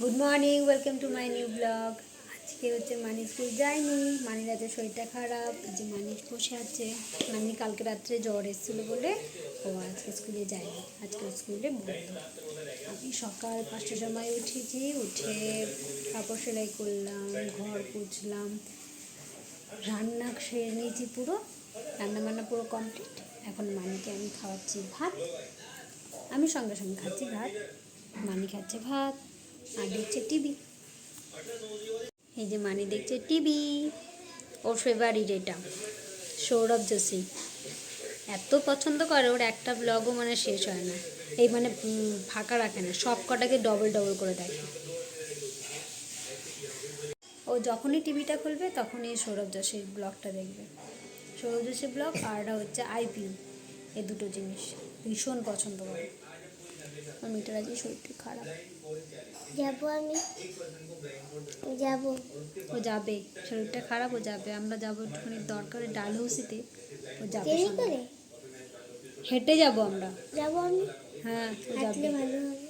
Good morning, welcome to my new blog. আজকে হচ্ছে মানি school যায়নি, মানির আছে শরীরটা খারাপ, যে মানি বসে আছে। মানি কালকে রাত্রে জ্বর এসেছিলো বলে ও আজকে স্কুলে যায়নি, আজকে স্কুলে বন্ধ। আমি সকাল 5টার সময় উঠেছি, উঠে কাপড় সেলাই করলাম, ঘর পুছলাম, রান্না সেরে নিয়েছি, পুরো রান্নাবান্না পুরো কমপ্লিট। এখন মানিকে আমি খাওয়াচ্ছি ভাত, আমি সঙ্গে সঙ্গে খাচ্ছি ভাত, মানি খাচ্ছে ভাত আর দেখছে টিভি। এই যে মানি দেখছে টিভি, ওর ফেভারিট এটা সৌরভ যোশী, এত পছন্দ করে, ওর একটা ব্লগও মানে শেষ হয় না, এই মানে ফাঁকা রাখে না, সব কটাকে ডবল ডবল করে দেখে। ও যখনই টিভিটা খুলবে তখনই সৌরভ যোশীর ব্লগটা দেখবে, সৌরভ যোশীর ব্লগ আর হচ্ছে আইপিএল, এই দুটো জিনিস ভীষণ পছন্দ করে। আর মেয়েটার আজকে শরীরটা খারাপ, যাবো আমি যাবো, ও যাবে, শরীরটা খারাপ, ও যাবে, আমরা যাবো একটুখানি দরকারে ডালহৌসিতে, ও যাবে, হেঁটে যাবো আমরা, যাবো আমি, হ্যাঁ ও যাবে। ভালো হবে।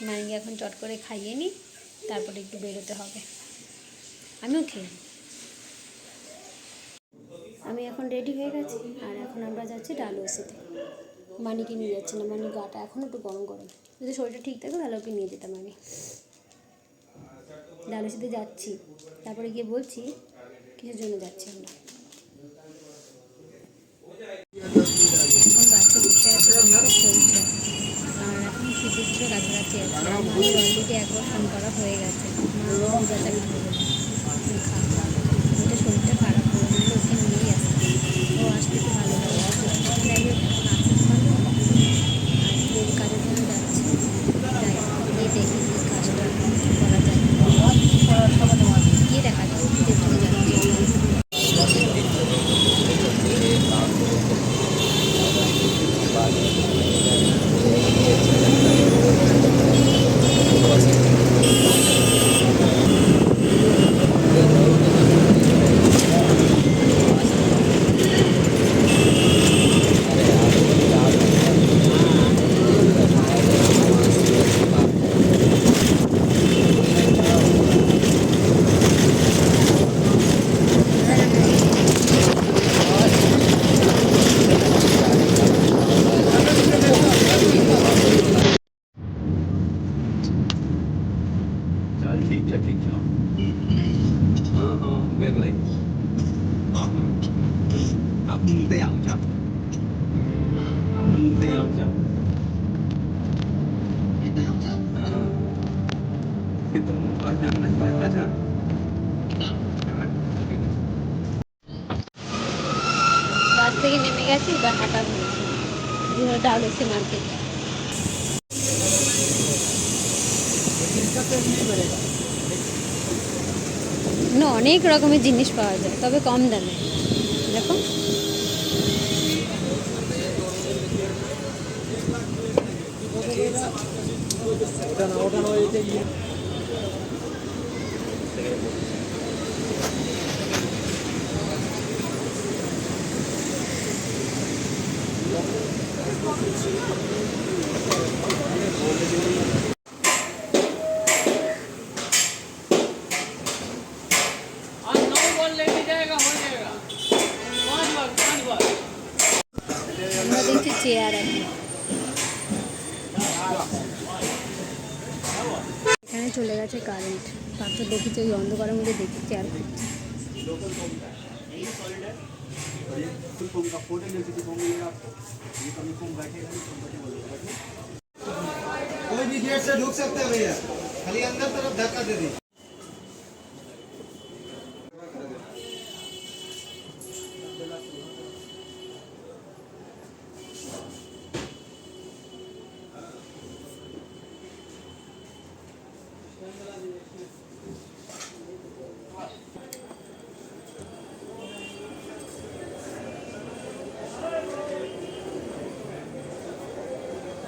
মানিকে এখন চট করে খাইয়ে নিই, তারপরে একটু বেরোতে হবে, আমিও খেয়ে নিই। আমি এখন রেডি হয়ে গেছি, আর এখন আমরা যাচ্ছি ডালহৌসিতে। মানিকে নিয়ে যাচ্ছি না, মানির গাটা এখন একটু গরম গরম, যদি শরীরটা ঠিক থাকে তাহলে ওকে নিয়ে যেতাম আমি। ডালহৌসিতে যাচ্ছি, তারপরে গিয়ে বলছি কিসের জন্য যাচ্ছি আমরা। এখন বাসে বসে আছে, চলছে, আর এখন ছুটির কাছাকাছি আছে। আমাদের অলরেডি একবার ফোন করা হয়ে গেছে, ব্যথা এটা শরীরটা খারাপ হয়ে গেলে ওকে নিয়েই আসতে, ও আসতে তো ভালো লাগে। যাই হোক, এখন আসতে পারলো, আজকে কাজের জন্য যাচ্ছি, যাই গিয়ে দেখি কি কাজটা করা যায়, গিয়ে দেখা যায় যে চলে যাচ্ছে। ठीक है về lấy đèo chắc đèo chắc itu banyak aja বাস থেকে নেমে গেছি, এবার হাঁটা হয়েছে ডালহৌসি মার্কেট। না, অনেক রকমের জিনিস পাওয়া যায়, তবে কম দামে। দেখো আমরা দেখছি চেয়ার আছে, এখানে চলে গেছে কারেন্ট, তারপর দেখেছি ওই অন্ধকারের মধ্যে দেখি চেয়ার খুঁজছে। कोई भी गेट से ढुक सकते हैं भैया, खाली अंदर तरफ धक्का दे दी।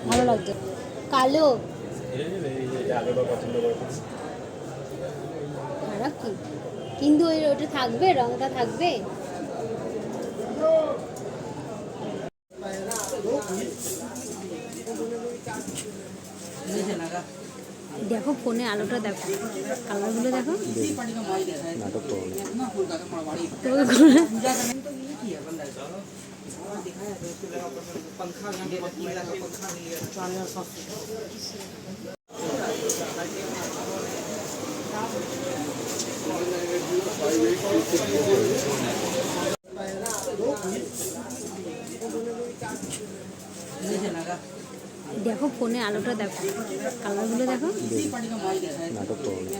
ভালো লাগছে, কালো খারাপ কি, কিন্তু ওটা থাকবে, রংটা থাকবে। দেখো ফোনে আলোটা দেখো, কালারগুলো দেখো। নাটক করো না। দেখো ফোনে আলোটা দেখো, কালারগুলো দেখো। নাটক করো না।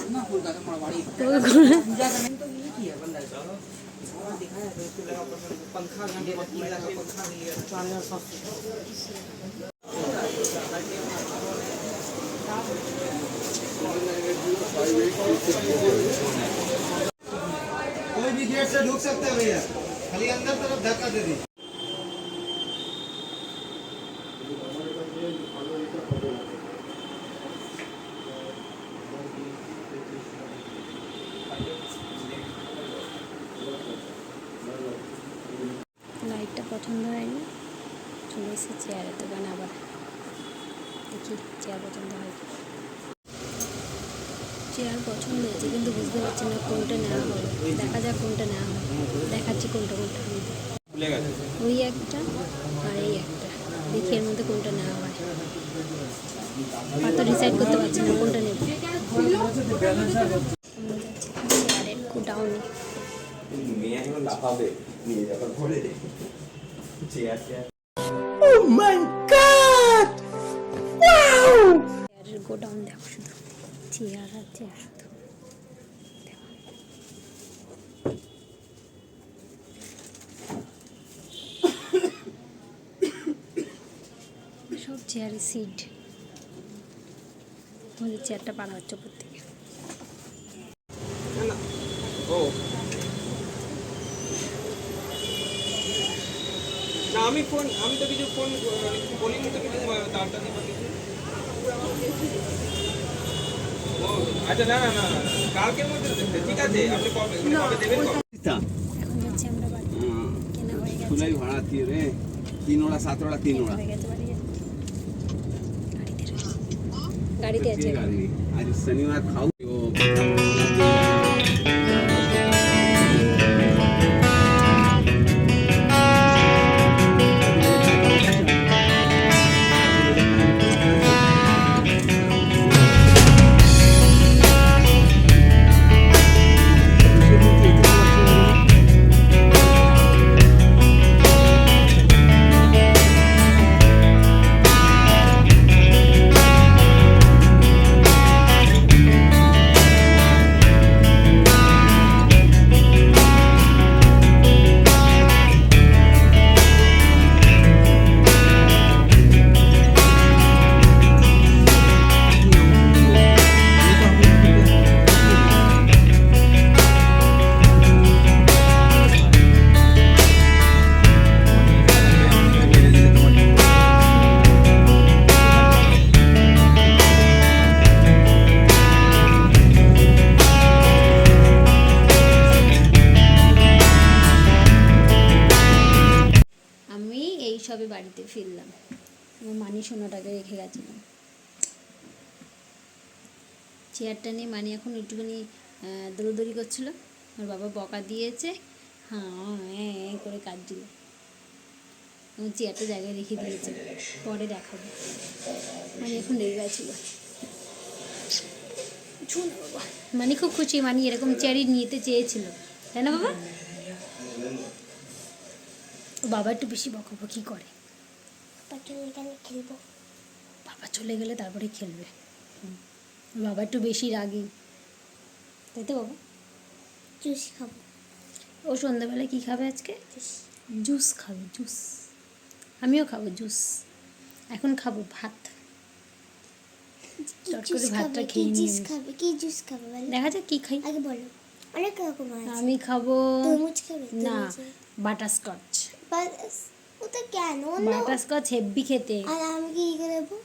कोई भी गेट से ढुक सकते हैं भैया, खाली अंदर तरफ धक्का दे दी। লাইটটা পছন্দ হয়নি, চলে এসেছি চেয়ারের দোকানে। আবার দেখি চেয়ার পছন্দ হয় কি। চেয়ার পছন্দ হয়েছে কিন্তু বুঝতে পারছি না কোনটা নেওয়া হবে। দেখা যাক কোনটা নেওয়া হবে, দেখাচ্ছি কোনটা কোনটা নিতে। ওই একটা আর এই একটা, দেখি এর মধ্যে কোনটা নেওয়া হয়। তো ডিসাইড করতে পারছি না কোনটা নেব। চেয়ারের ডাউনি মেয়ে এখন লাফাবে নিয়ে যাবার পরে চেয়ার চেয়ার। চেয়ারের গোডাউন দেখো, শুধু চেয়ার আর চেয়ার শুধু দেখো। সব চেয়ারের সিট। আমাদের চেয়ারটা পাড়া হচ্ছে উপর থেকে। না আমি তো কিছু ফোন বলিনি তো, কিছু দামটা দিয়ে পাঠিয়েছি। ও আচ্ছা, না না না কালকের মধ্যে ঠিক আছে। আপনি কবে দেবেন? এখন যাচ্ছি আমরা বাড়ি, কেনা হয়ে গেছে। सुनाई भाड़ा थी रे 3 ओड़ा 7 ओड़ा 3 ओड़ा হয়ে গেছে, বাড়ি যাচ্ছি। গাড়িতে আছে। गाड़ी आज शनिवार खाऊ সবে বাড়িতে ফিরলাম। আমার মানি সোনাটাকে রেখে গেছিলাম। চেয়ারটা নিয়ে মানি এখন একটুখানি দৌড়দৌড়ি করছিল। আমার বাবা বকা দিয়েছে, হ্যাঁ করে কাঁদছিল। আমার চেয়ারটা জায়গায় রেখে দিয়েছে, পরে দেখাবো। মানে এখন রেগে গেছিল। বাবা মানে খুব খুশি, মানে এরকম চেয়ারই নিতে চেয়েছিল, তাই না বাবা? বাবা একটু বেশি বকাবকি করে। খেলবো, বাবা চলে গেলে তারপরে খেলবে। বাবা একটু বেশি রাগী, তাই তো বাবা? জুস খাবো। ও সন্ধ্যাবেলায় কী খাবে আজকে? জুস খাবে, জুস। আমিও খাবো জুস। এখন খাবো ভাত। চট করে ভাতটা খেয়ে নিই। কি জুস খাবে দেখা যাক কি খাই। আগে বলো, অনেক রকম আছে। আমি খাবো তরমুজ খাবে না, বাটারস্কচ। ওটা কেন? বাটারস্কচ হেভি খেতে। আর আমি কি দেবো?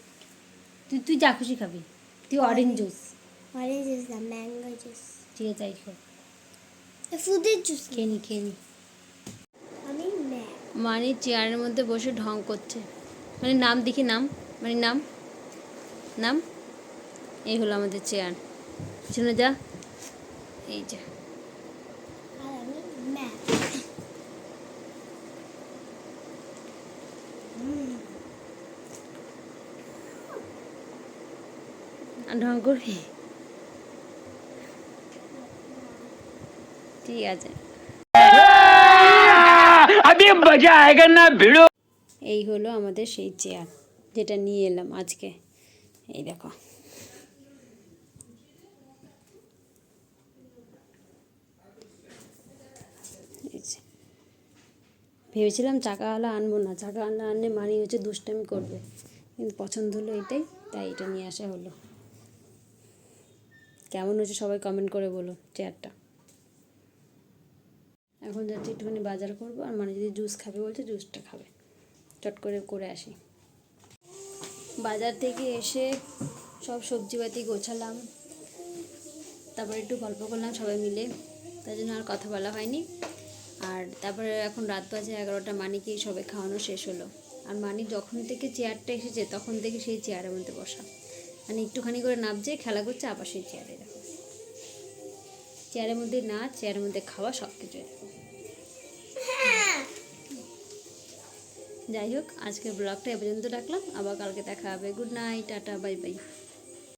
তুই যা খুশি খাবি। তুই অরেঞ্জ জুস। অরেঞ্জ জুস না, ম্যাঙ্গো জুস। ঠিক আছে তাই খা। ফ্রুটের জুস খেয়ে নি। আমি মানে চেয়ারের মধ্যে বসে ঢং করছে। মানে নাম দেখি, নাম মানে নাম এই হলো আমাদের চেয়ার, শুনে যা, এই যে আর আমি ম্যাপ। আর ঢং করবি, ঠিক আছে। এই হলো আমাদের সেই চেয়ার যেটা নিয়ে এলাম আজকে, এই দেখো। এই যে। ভেবেছিলাম চাকাওয়ালা আনবো না, চাকাওয়ালা আনলে মানি হচ্ছে দুষ্টামি করবে, কিন্তু পছন্দ হলো এটাই, তাই এটা নিয়ে আসা হলো। কেমন হচ্ছে সবাই কমেন্ট করে বলো চেয়ারটা। এখন যাচ্ছি একটুখানি বাজার করবো, আর মানে যদি জুস খাবে বলছে জুসটা খাবে, চট করে করে আসি। বাজার থেকে এসে সব সবজিপাতি গোছালাম, তারপরে একটু গল্প করলাম সবাই মিলে, তার জন্য আর কথা বলা হয়নি। আর তারপরে এখন রাত বাজে 11টা, মানিকেই সবে খাওয়ানো শেষ হলো। আর মানিক যখন থেকে চেয়ারটা এসেছে তখন থেকে সেই চেয়ারের মধ্যে বসা, মানে একটুখানি করে নামছে, খেলা করছে, আবার সেই চেয়ারে দেখো, চেয়ারের মধ্যে নাচ, চেয়ারের মধ্যে খাওয়া, সব কিছু। যাই হোক, আজকের ব্লগটা এ পর্যন্ত রাখলাম, আবার কালকে দেখা হবে। Good night, tata, bye bye.